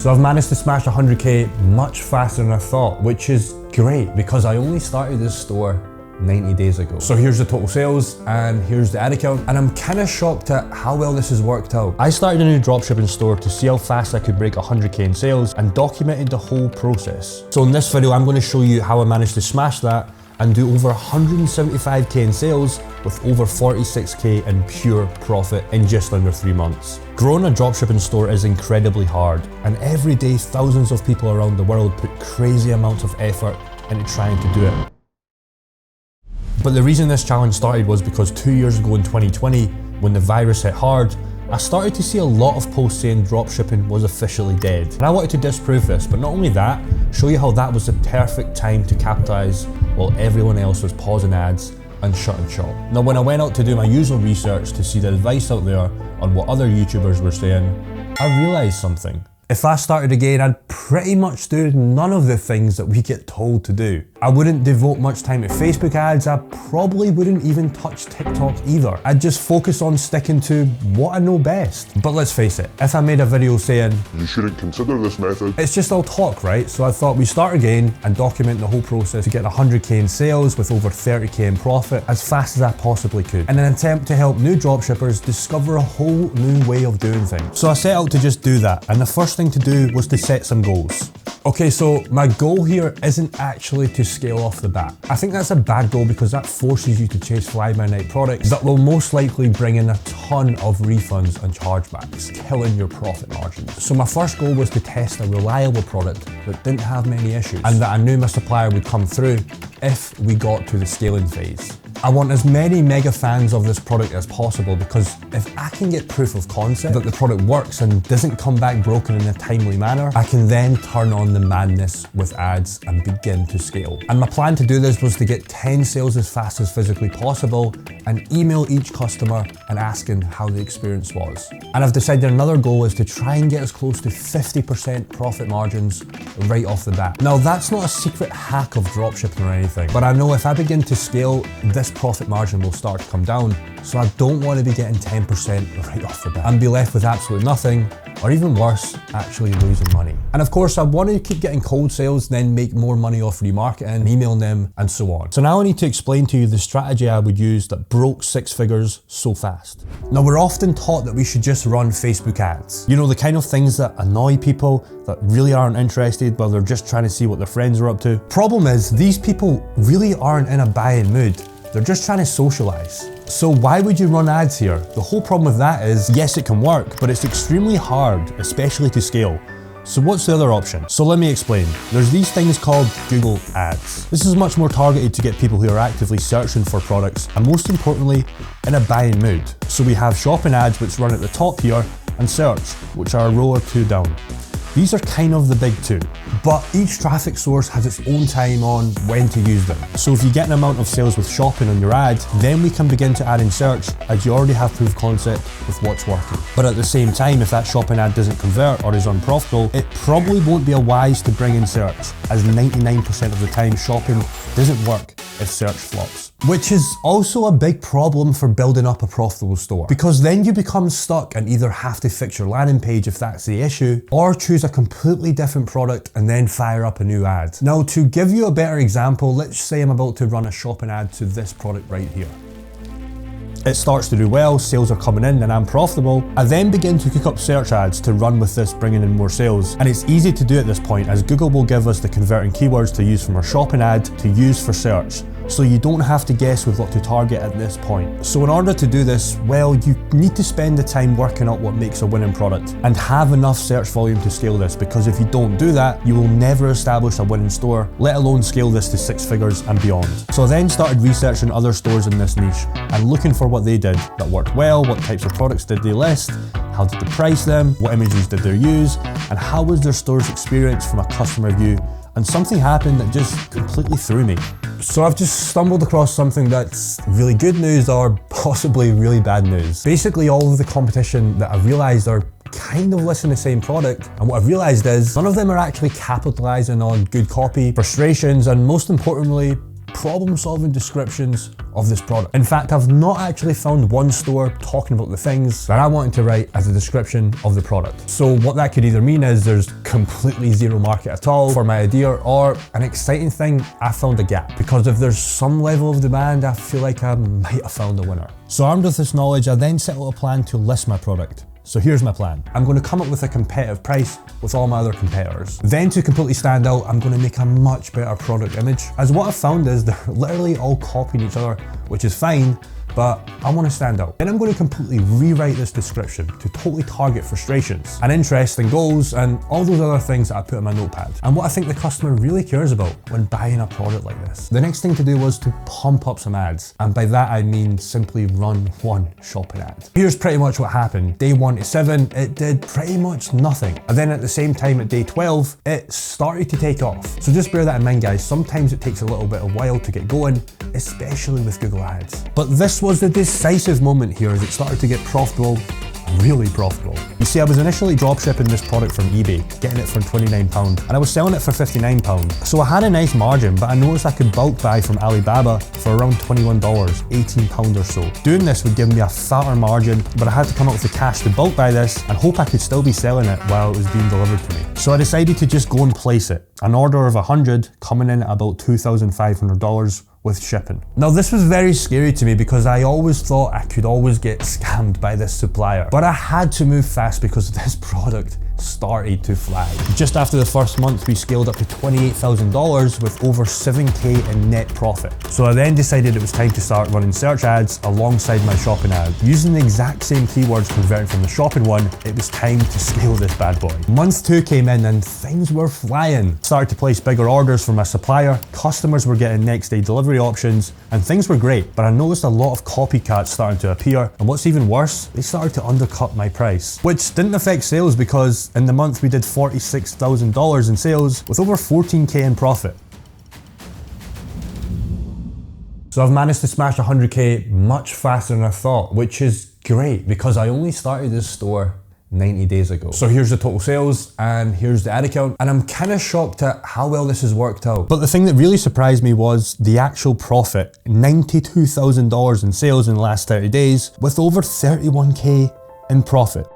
So I've managed to smash 100K much faster than I thought, which is great because I only started this store 90 days ago. So here's the total sales and here's the ad account, and I'm kind of shocked at how well this has worked out. I started a new dropshipping store to see how fast I could break 100K in sales and documented the whole process. So in this video, I'm going to show you how I managed to smash that and do over 175K in sales with over 46K in pure profit in just under 3 months. Growing a dropshipping store is incredibly hard, and every day thousands of people around the world put crazy amounts of effort into trying to do it. But the reason this challenge started was because 2 years ago in 2020, when the virus hit hard, I started to see a lot of posts saying dropshipping was officially dead. And I wanted to disprove this, but not only that, show you how that was the perfect time to capitalize while everyone else was pausing ads and shutting shop. Now, when I went out to do my usual research to see the advice out there on what other YouTubers were saying, I realized something. If I started again, I'd pretty much do none of the things that we get told to do. I wouldn't devote much time to Facebook ads. I probably wouldn't even touch TikTok either. I'd just focus on sticking to what I know best. But let's face it, if I made a video saying, "You shouldn't consider this method," it's just all talk, right? So I thought we'd start again and document the whole process to get 100K in sales with over 30K in profit as fast as I possibly could, in an attempt to help new dropshippers discover a whole new way of doing things. So I set out to just do that, and the first thing to do was to set some goals. Okay, so my goal here isn't actually to scale off the bat. I think that's a bad goal because that forces you to chase fly-by-night products that will most likely bring in a ton of refunds and chargebacks, killing your profit margins. So my first goal was to test a reliable product that didn't have many issues and that I knew my supplier would come through if we got to the scaling phase. I want as many mega fans of this product as possible because if I can get proof of concept that the product works and doesn't come back broken in a timely manner, I can then turn on the madness with ads and begin to scale. And my plan to do this was to get 10 sales as fast as physically possible and email each customer and asking how the experience was. And I've decided another goal is to try and get as close to 50% profit margins right off the bat. Now, that's not a secret hack of dropshipping or anything, but I know if I begin to scale, this profit margin will start to come down, so I don't want to be getting 10% right off the bat and be left with absolutely nothing, or even worse, actually losing money. And of course, I want to keep getting cold sales, then make more money off remarketing, emailing them, and so on. So now I need to explain to you the strategy I would use that broke 6 figures so fast. Now, we're often taught that we should just run Facebook ads. You know, the kind of things that annoy people, that really aren't interested, but they're just trying to see what their friends are up to. Problem is, these people really aren't in a buying mood. They're just trying to socialize. So why would you run ads here? The whole problem with that is, yes, it can work, but it's extremely hard, especially to scale. So what's the other option? So let me explain. There's these things called Google Ads. This is much more targeted to get people who are actively searching for products and most importantly, in a buying mood. So we have shopping ads, which run at the top here, and search, which are a row or two down. These are kind of the big two, but each traffic source has its own time on when to use them. So if you get an amount of sales with shopping on your ad, then we can begin to add in search as you already have proof of concept with what's working. But at the same time, if that shopping ad doesn't convert or is unprofitable, it probably won't be a wise to bring in search, as 99% of the time shopping doesn't work if search flops. Which is also a big problem for building up a profitable store, because then you become stuck and either have to fix your landing page if that's the issue, or choose a completely different product and then fire up a new ad. Now, to give you a better example, let's say I'm about to run a shopping ad to this product right here. It starts to do well, sales are coming in and I'm profitable. I then begin to cook up search ads to run with this, bringing in more sales. And it's easy to do at this point, as Google will give us the converting keywords to use from our shopping ad to use for search. So you don't have to guess with what to target at this point. So in order to do this, well, you need to spend the time working out what makes a winning product and have enough search volume to scale this, because if you don't do that, you will never establish a winning store, let alone scale this to 6 figures and beyond. So I then started researching other stores in this niche and looking for what they did that worked well, what types of products did they list, how did they price them, what images did they use, and how was their store's experience from a customer view. And something happened that just completely threw me. So I've just stumbled across something that's really good news or possibly really bad news. Basically, all of the competition that I've realized are kind of listing the same product, and what I've realized is none of them are actually capitalizing on good copy, frustrations, and most importantly, problem-solving descriptions of this product. In fact, I've not actually found one store talking about the things that I wanted to write as a description of the product. So what that could either mean is there's completely zero market at all for my idea, or an exciting thing, I found a gap. Because if there's some level of demand, I feel like I might have found a winner. So armed with this knowledge, I then set out a plan to list my product. So here's my plan. I'm going to come up with a competitive price with all my other competitors. Then to completely stand out, I'm going to make a much better product image. As what I've found is they're literally all copying each other, which is fine, but I want to stand out. Then I'm going to completely rewrite this description to totally target frustrations and interest and goals and all those other things that I put in my notepad. And what I think the customer really cares about when buying a product like this. The next thing to do was to pump up some ads. And by that I mean simply run one shopping ad. Here's pretty much what happened. Day 1 to 7, it did pretty much nothing. And then at the same time at day 12, it started to take off. So just bear that in mind, guys. Sometimes it takes a little bit of while to get going, especially with Google Ads. But this was the decisive moment here as it started to get profitable, really profitable. You see, I was initially dropshipping this product from eBay, getting it for £29, and I was selling it for £59. So I had a nice margin, but I noticed I could bulk buy from Alibaba for around $21, £18 or so. Doing this would give me a fatter margin, but I had to come up with the cash to bulk buy this and hope I could still be selling it while it was being delivered to me. So I decided to just go and place it. An order of 100 coming in at about $2,500 with shipping. Now this was very scary to me because I always thought I could always get scammed by this supplier, but I had to move fast because this product started to fly. Just after the first month, we scaled up to $28,000 with over 7K in net profit. So I then decided it was time to start running search ads alongside my shopping ad. Using the exact same keywords converting from the shopping one, it was time to scale this bad boy. Month 2 came in and things were flying. Started to place bigger orders for my supplier, customers were getting next day delivery options, and things were great, but I noticed a lot of copycats starting to appear, and what's even worse, they started to undercut my price, which didn't affect sales because in the month we did $46,000 in sales with over 14K in profit. So I've managed to smash 100K much faster than I thought, which is great because I only started this store 90 days ago. So here's the total sales and here's the ad account, and I'm kind of shocked at how well this has worked out. But the thing that really surprised me was the actual profit. $92,000 in sales in the last 30 days with over 31K in profit.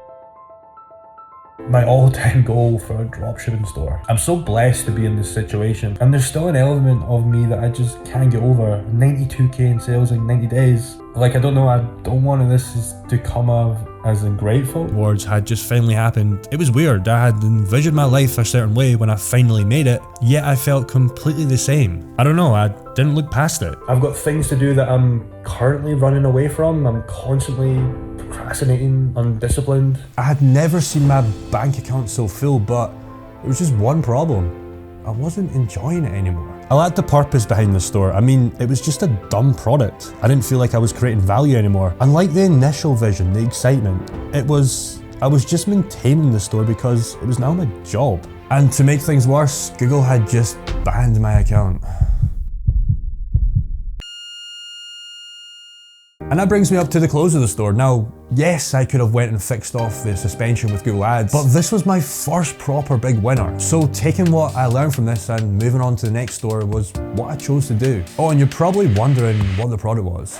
My all-time goal for a dropshipping store. I'm so blessed to be in this situation, and there's still an element of me that I just can't get over. 92K in sales in 90 days. Like, I don't know, I don't want this to come off as ungrateful. Words had just finally happened. It was weird. I had envisioned my life a certain way when I finally made it, yet I felt completely the same. I don't know, I didn't look past it. I've got things to do that I'm currently running away from. I'm constantly procrastinating, undisciplined. I had never seen my bank account so full, but it was just one problem. I wasn't enjoying it anymore. I lacked the purpose behind the store. I mean, it was just a dumb product. I didn't feel like I was creating value anymore. Unlike the initial vision, the excitement, I was just maintaining the store because it was now my job. And to make things worse, Google had just banned my account. And that brings me up to the close of the store. Now, yes, I could have went and fixed off the suspension with Google Ads, but this was my first proper big winner. So taking what I learned from this and moving on to the next store was what I chose to do. Oh, and you're probably wondering what the product was.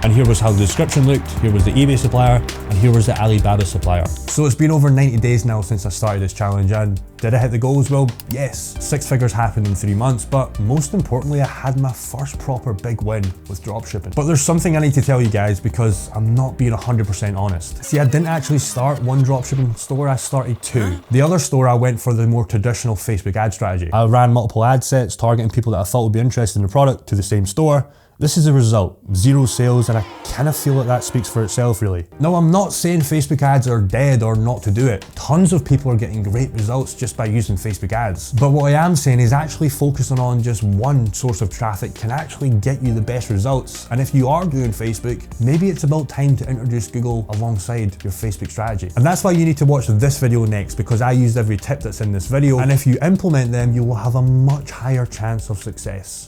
And here was how the description looked, here was the eBay supplier, and here was the Alibaba supplier. So it's been over 90 days now since I started this challenge, and did I hit the goals? Well, yes, 6 figures happened in 3 months, but most importantly, I had my first proper big win with dropshipping. But there's something I need to tell you guys because I'm not being 100% honest. See, I didn't actually start one dropshipping store, I started 2. The other store, I went for the more traditional Facebook ad strategy. I ran multiple ad sets targeting people that I thought would be interested in the product to the same store. This is the result, 0 sales, and I kind of feel like that speaks for itself really. Now, I'm not saying Facebook ads are dead or not to do it. Tons of people are getting great results just by using Facebook ads. But what I am saying is actually focusing on just one source of traffic can actually get you the best results. And if you are doing Facebook, maybe it's about time to introduce Google alongside your Facebook strategy. And that's why you need to watch this video next, because I used every tip that's in this video. And if you implement them, you will have a much higher chance of success.